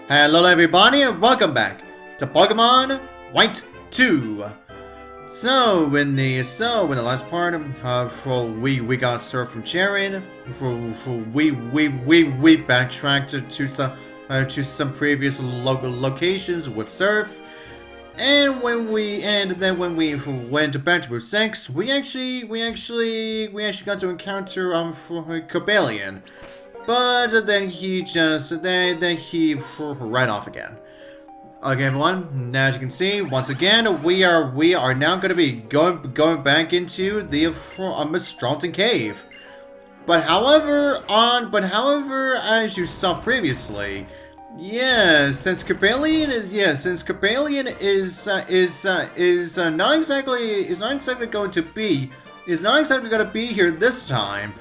Hello everybody and welcome back to Pokemon White 2. So in the last part, we got stuff from Aron. We backtracked to some previous locations with Surf. And when we went back to Route 6, we actually got to encounter Cobalion. But then he ran off again. Okay, everyone. Now, as you can see, once again, we are now going to be going back into the Mistralton Cave. But however, as you saw previously, since Cobalion is not exactly going to be here this time.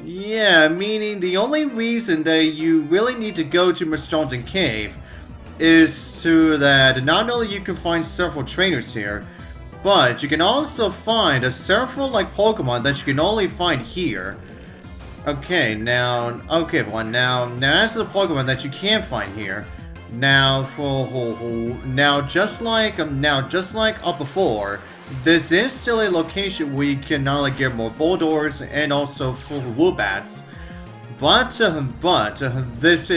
Yeah, meaning the only reason that you really need to go to Mistralton Cave is so that not only you can find several trainers here, but you can also find several Pokemon that you can only find here. Okay, everyone. Now as to the Pokemon that you can find here, just like up before. This is still a location where you can not only get more Bulldors and also Woobats, but this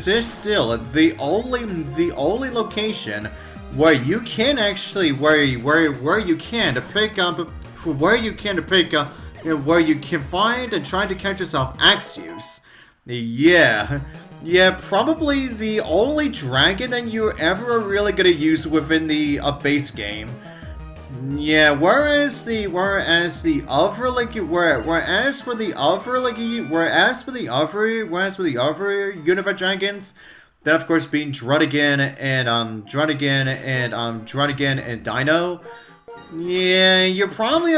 is still the only location where you can actually where you can find and try to catch yourself Axews. Yeah, probably the only dragon that you're ever really gonna use within the base game. Yeah, whereas for the other Universe dragons, that of course being Druddigan and Dino. Yeah, you're probably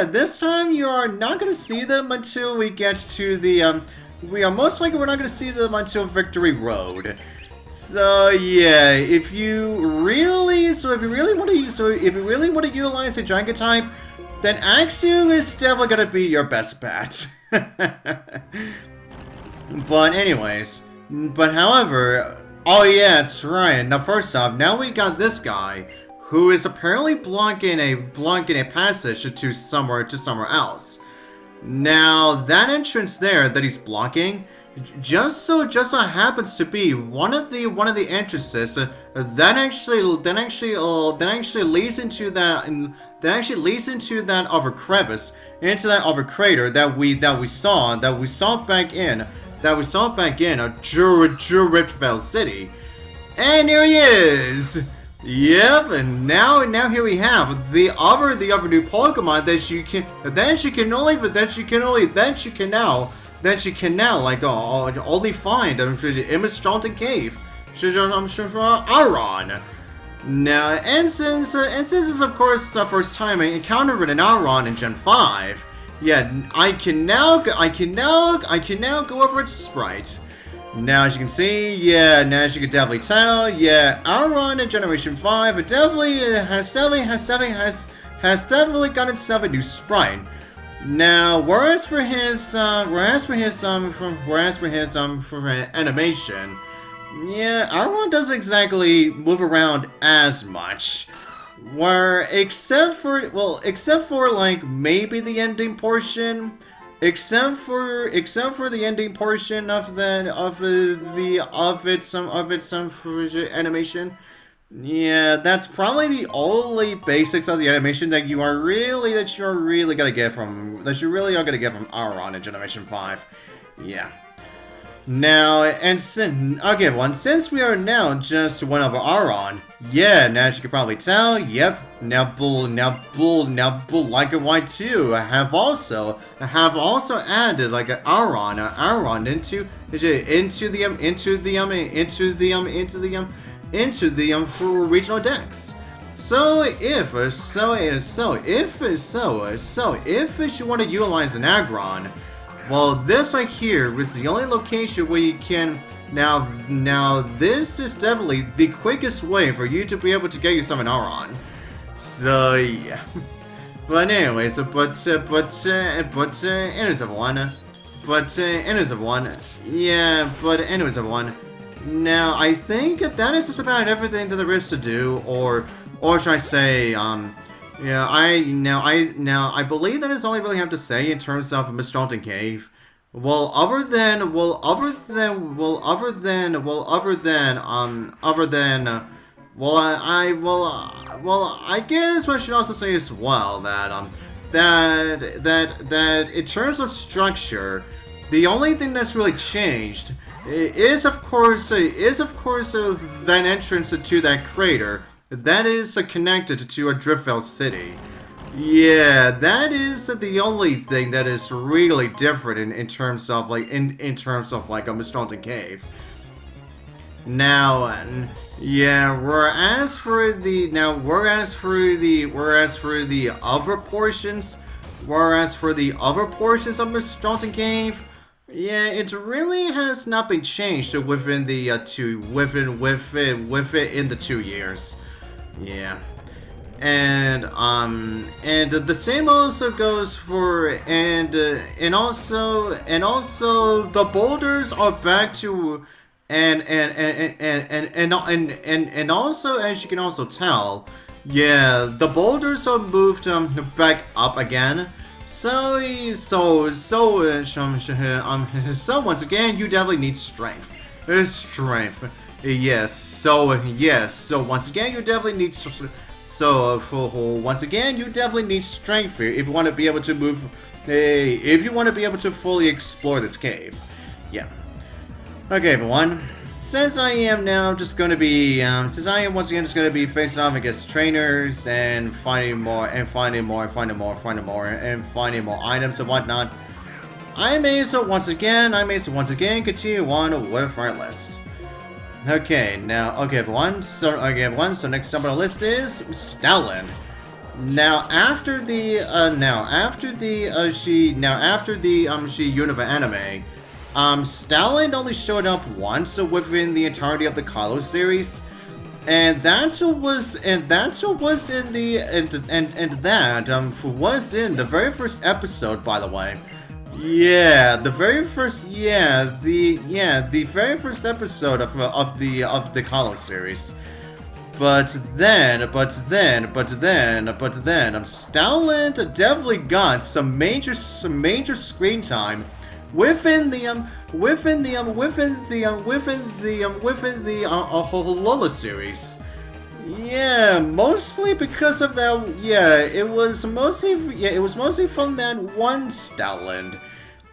this time you are not gonna see them until we get to the we're not gonna see them until Victory Road. So yeah, if you really want to utilize a Dragon type, then Axew is definitely gonna be your best bet. However, oh yeah, that's right. Now first off, now we got this guy who is apparently blocking a passage to somewhere else. Now that entrance there that he's blocking just so happens to be one of the entrances that actually leads into that other crevice, into that other crater that we saw back in Driftveil City. And here he is. Yep, and now here we have the other new Pokemon that you can only find in Mistralton Cave. I'm sure for Aron. Now, and since this is of course the first time I encountered an Aron in Gen 5, yeah, I can now go over its sprite. Now, as you can see, now as you can definitely tell, Aron in Generation 5 has definitely got itself a new sprite. Now, whereas for his animation, Aron doesn't exactly move around as much. Except for like maybe the ending portion. Except for the ending portion of its animation. Yeah, that's probably the only basics of the animation that you are really gonna get from Aron in Generation 5. Yeah. Now, and since we are now just one of Aron, now as you can probably tell, now Bull like a White 2 have also added like an Aron into the regional decks. So if you want to utilize an Aggron, well, this right here is the only location where you can. Now this is definitely the quickest way for you to be able to get yourself an Aron. So yeah. But anyways, anyways everyone. Now, I think that is just about everything that there is to do, or should I say, yeah, I believe that is all I really have to say in terms of Mistralton Cave. Well, other than, I guess I should also say as well that, that in terms of structure, the only thing that's really changed is of course that entrance to that crater that is connected to a Driftvale city. Yeah, that is the only thing that is really different in terms of like in terms of like a Mistralton Cave. Now, yeah, whereas for the other portions, of Mistralton Cave, yeah, it really has not been changed within the within the 2 years. Yeah. And the same also goes for and also the boulders are back to and also, as you can also tell, yeah, the boulders are moved back up again. So once again, you definitely need strength. Strength. Yes. So once again, you definitely need once again, you definitely need strength here if you want to be able to move. If you want to be able to fully explore this cave. Yeah. Okay, everyone. Since I am now just going to be, since I am once again just going to be facing off against trainers and finding more items and whatnot, I may so once again continue on with our list. Okay, everyone. So next up on the list is Stalin. Now after the Unova anime, Stalin only showed up once within the entirety of the Kalos series, and that was in the very first episode, by the way. Yeah, the very first episode of the Kalos series. But then, Stalin definitely got some major screen time within the Lola series. Yeah, mostly because of that. Yeah, it was mostly from that one Stalin.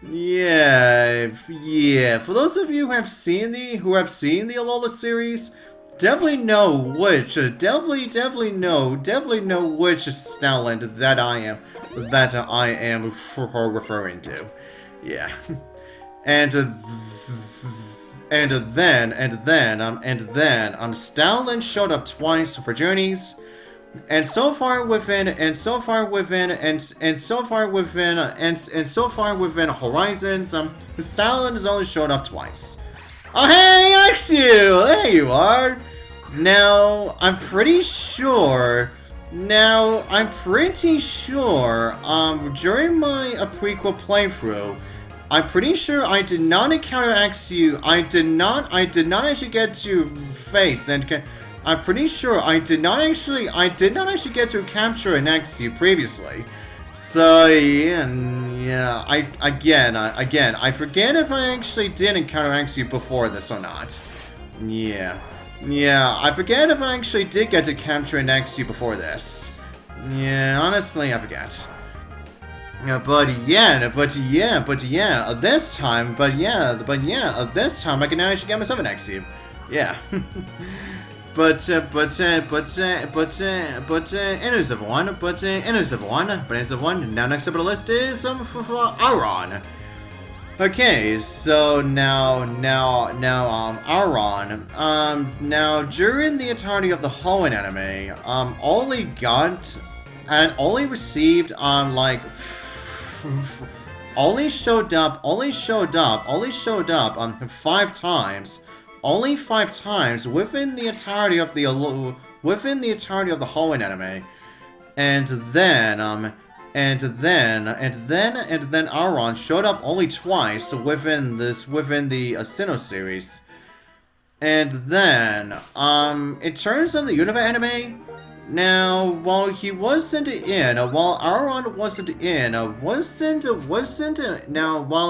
Yeah. For those of you who have seen the Alola series, definitely know which Stalin that I am referring to. Yeah. And then Stalin showed up twice for journeys, and so far within Horizons, Stalin has only showed up twice. Oh hey, Axew! There you are! Now, I'm pretty sure, during my prequel playthrough, I'm pretty sure I did not encounter Axew. I did not actually get to face, and I'm pretty sure I did not actually get to capture an Axew previously. So yeah, I forget if I actually did encounter Axew before this or not. Yeah, I forget if I actually did get to capture an Axew before this. Yeah, honestly, I forget. But this time I can actually get myself an Axew. Yeah. But anyways, everyone. Now next up on the list is Aron. Okay, so now Aron. Now during the entirety of the Hoenn anime, only showed up 5 times. Only 5 times within the entirety of the Hoenn anime, and then Aron showed up only twice within the Sinnoh series. And then, in terms of the Unova anime, now, while he wasn't in, while Aron wasn't in, now, while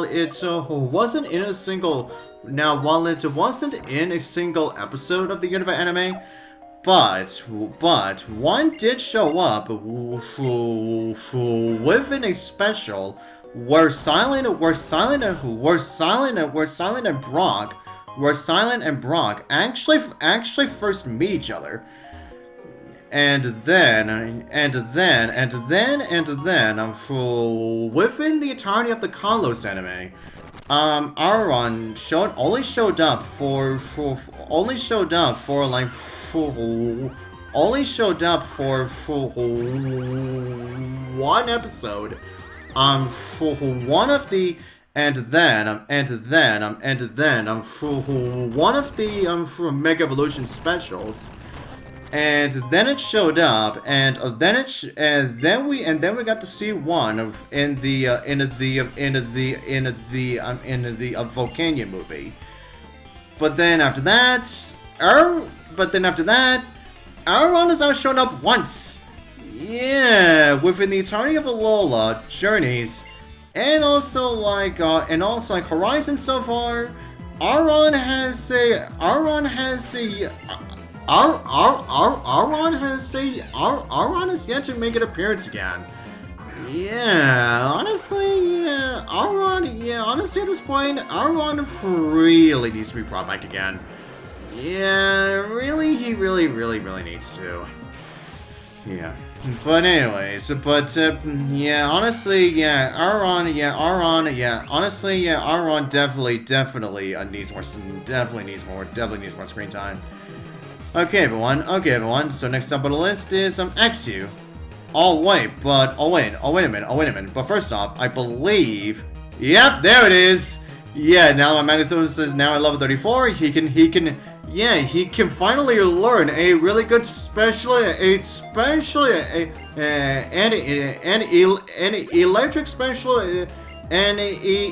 it wasn't in a single, now, while it wasn't in a single episode of the Unova anime, but one did show up within a special where Silent and Brock actually first meet each other. And then, within the entirety of the Carlos anime, Aron only showed up for one episode. For one of the one of the Mega Evolution specials. And then it showed up, and then we got to see one of in the Volcania movie. But then after that, Aron has now shown up once. Yeah, within the entirety of Alola, Journeys, and also like Horizon so far. Aron has yet to make an appearance again. Honestly at this point, Aron really needs to be brought back again. Yeah, he really needs to. Yeah. But anyways, Aron definitely needs more screen time. Okay, everyone. So next up on the list is Axew. Wait a minute. But first off, I believe, yep, there it is. Yeah, now my Magnesis is now at level 34. He can finally learn a really good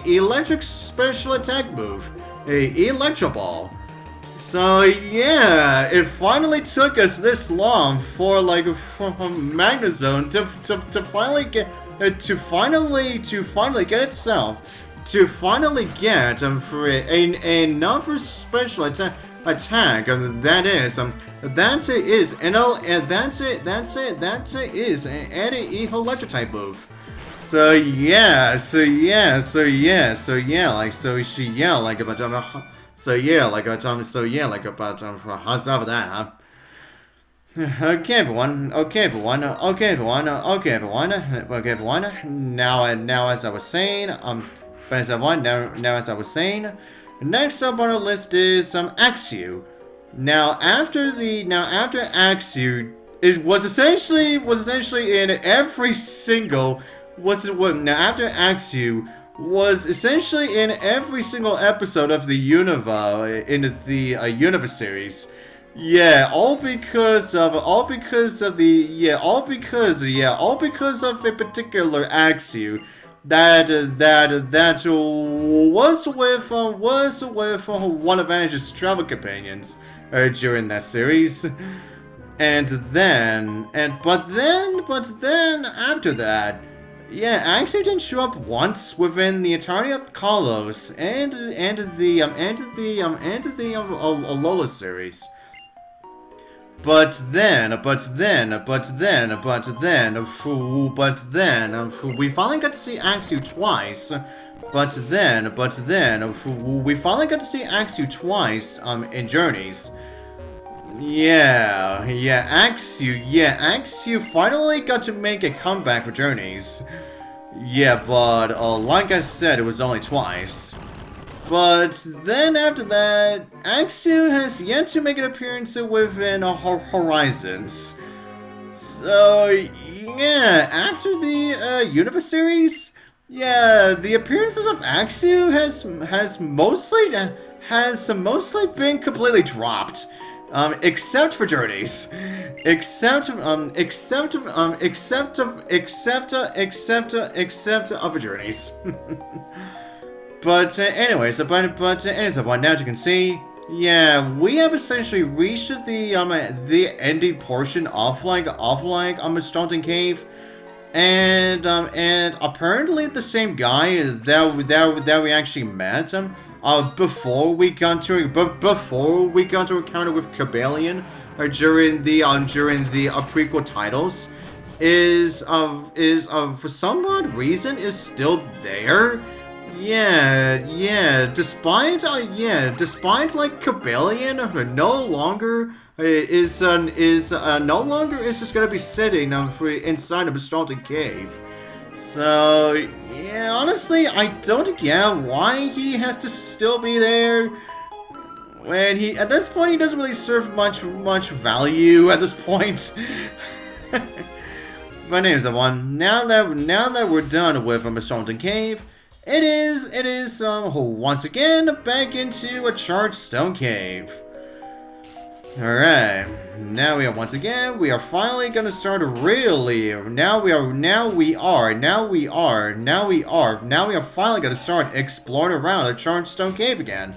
electric special attack move, Electro Ball. So yeah, it finally took us this long for Magnezone to finally get another special attack that is an electric type move. So how's up with that, huh? Okay, everyone. Now, as I was saying, next up on our list is Axew. Now, after Axew, it was essentially in every single episode of the Unova Unova series. Yeah, all because of a particular Axew that was with one of Ash's travel companions during that series. But then after that, yeah, Axew didn't show up once within the entirety of Carlos and the Alola series. But then, we finally got to see Axew twice. We finally got to see Axew twice in Journeys. Axew finally got to make a comeback for Journeys. Yeah, but like I said, it was only twice. But then after that, Axew has yet to make an appearance within Horizons. So yeah, after the Unova series, yeah, the appearances of Axew has mostly been completely dropped. Except for Journeys. Except of Journeys. But anyways, now as you can see, Yeah, we have essentially reached the ending portion of Mistralton Cave, and apparently the same guy that we actually met before we got to encounter with Cabalion during the prequel titles is for some odd reason is still there. Yeah. Despite like Cabalion no longer is just gonna be sitting inside of Mistralton Cave. So yeah, honestly, I don't get why he has to still be there. When at this point he doesn't really serve much value at this point. But anyways, everyone, now that we're done with Mistralton Cave, it is once again back into a Chargestone Cave. Alright, now we are finally gonna start really. Now we are finally gonna start exploring around a Chargestone Cave again.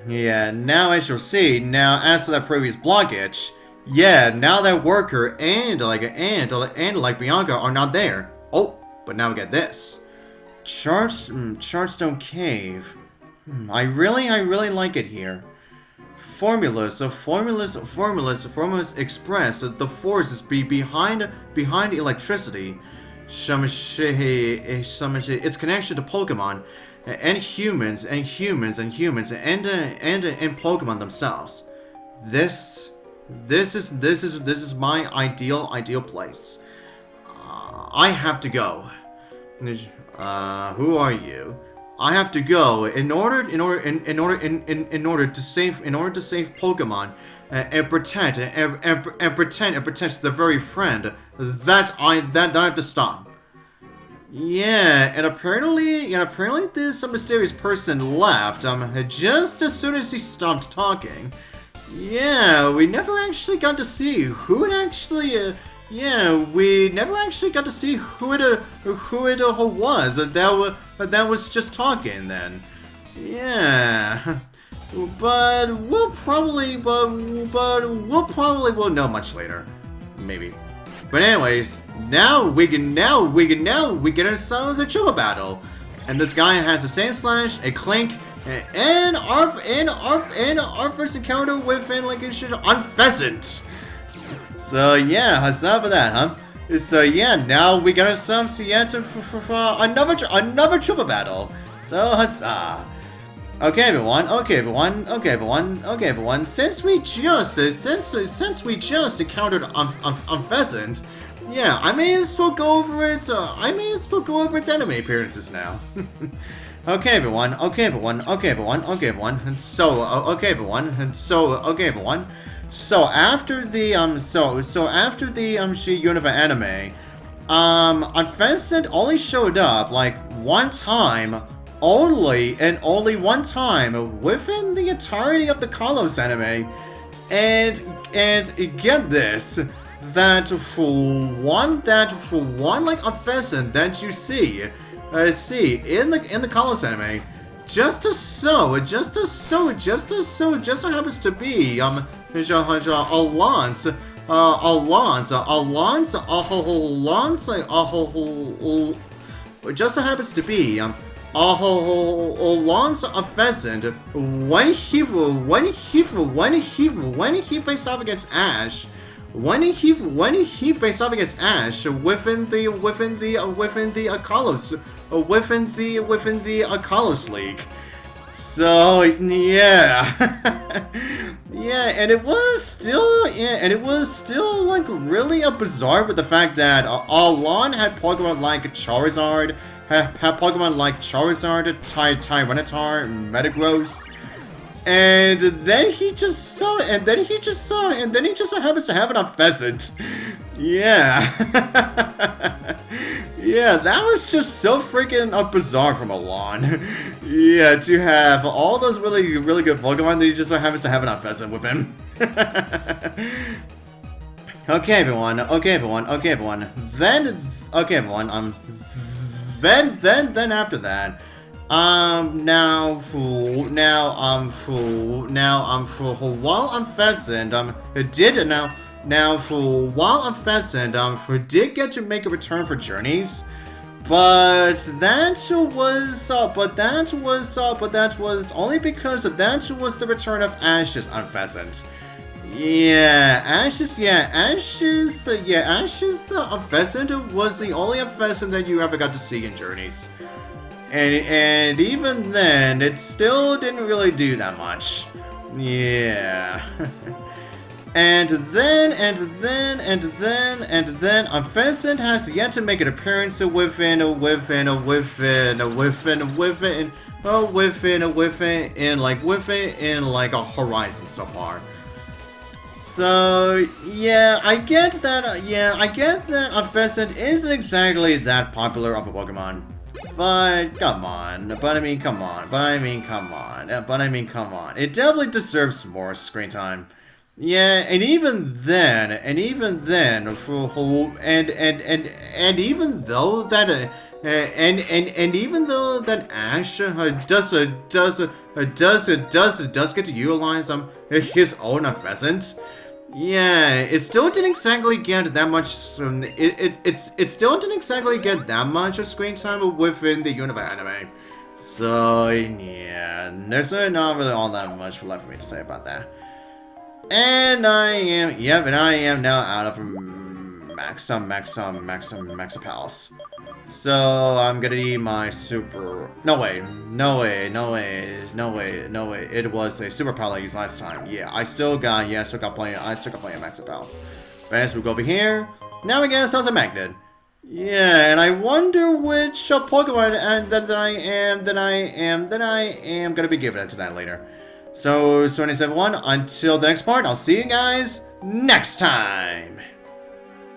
Yeah, now as you'll see, as to that previous blockage, yeah, now that Worker and Bianca are not there. Oh, but now we get this. Chargestone Cave. I really like it here. Formulas express the forces behind electricity. Its connection to Pokemon and humans and Pokemon themselves. This is my ideal place. I have to go. Who are you? I have to go in order to save Pokemon and protect the very friend that I have to stop. Yeah, and apparently this mysterious person left just as soon as he stopped talking. Yeah, we never actually got to see who it actually. We never actually got to see who it was that was just talking then. Yeah, but we'll probably will know much later, maybe. But anyways, now we get ourselves a Chuba battle, and this guy has a Sand Slash, a Clink, and our first encounter with Unfezant. So yeah, huzzah for that, huh? So yeah, now we got ourselves another Chuba battle. So huzzah. Okay everyone. Since we just encountered Unfezant, yeah, I may as well go over its anime appearances now. Okay everyone. So after the Unova anime, Unfezant only showed up like one time, only one time within the entirety of the Kalos anime, and get this, that for one like Unfezant that you see in the Kalos anime, just so happens to be Alonso just so happens to be Alonso Unfezant when he faced off against Ash. When he faced off against Ash within the Kalos League. So yeah, yeah, and it was still like really bizarre with the fact that Alon had Pokemon like Charizard, Tyranitar, Metagross. And then he just happens to have it on Pheasant. Yeah. Yeah, that was just so freaking bizarre from Alon. Yeah, to have all those really good Pokemon that he just happens to have it on Pheasant with him. Okay, everyone. Then after that, While Unfezant, did get to make a return for journeys, but that was only because that was the return of Ashes Unfezant. Ashes the Unfezant was the only Unfezant that you ever got to see in journeys. And even then, it still didn't really do that much. Yeah. and then, Unfezant has yet to make an appearance within a Horizon so far. So yeah, I get that Unfezant isn't exactly that popular of a Pokemon. But come on. It definitely deserves more screen time. Yeah, and even then, even though that Ash does get to utilize his own Unfezant. Yeah, it still didn't exactly get that much. It still didn't exactly get that much of screen time within the Unova anime. So yeah, there's not really all that much left for me to say about that. And I am now out of Maxa Palace. So I'm gonna need my super. No way. It was a super power I used last time. Yeah, I still got playing Maxa Palace. But as we go over here, now we get ourselves a magnet. Yeah, and I wonder which Pokemon that I am gonna be giving it to that later. So anyways, everyone, until the next part, I'll see you guys next time.